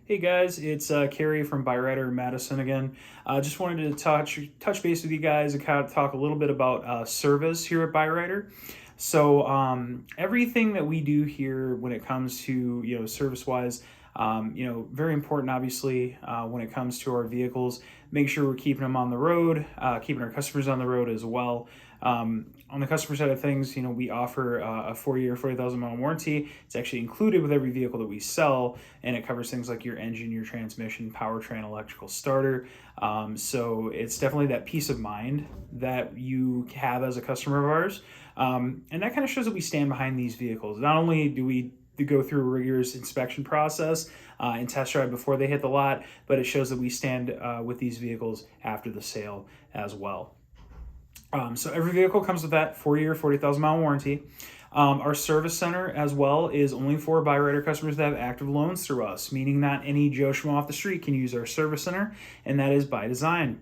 Hey guys, it's Cary from Byrider Madison again. Just wanted to touch base with you guys and kind of talk a little bit about service here at Byrider. Everything that we do here when it comes to service wise, very important obviously when it comes to our vehicles. Make sure we're keeping them on the road, keeping our customers on the road as well. On the customer side of things, we offer a 4-year, 40,000 mile warranty. It's actually included with every vehicle that we sell, and it covers things like your engine, your transmission, powertrain, electrical starter. So it's definitely that peace of mind that you have as a customer of ours. And that kind of shows that we stand behind these vehicles. Not only do we go through a rigorous inspection process and test drive before they hit the lot, but it shows that we stand with these vehicles after the sale as well. So every vehicle comes with that 4-year, 40,000 mile warranty. Our service center as well is only for Byrider customers that have active loans through us, meaning that any Joe Schmo off the street can use our service center, and that is by design.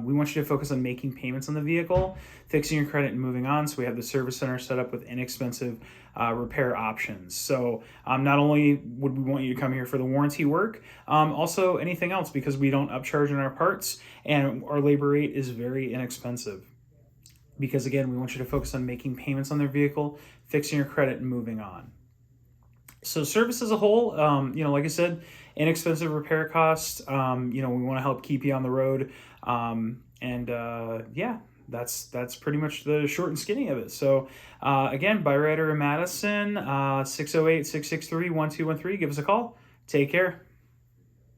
We want you to focus on making payments on the vehicle, fixing your credit, and moving on. So we have the service center set up with inexpensive repair options. So not only would we want you to come here for the warranty work, also anything else, because we don't upcharge on our parts and our labor rate is very inexpensive. Because again, we want you to focus on making payments on their vehicle, fixing your credit, and moving on. So service as a whole, like I said, inexpensive repair costs. We want to help keep you on the road. That's pretty much the short and skinny of it. So again, Byrider Madison, 608-663-1213. Give us a call. Take care.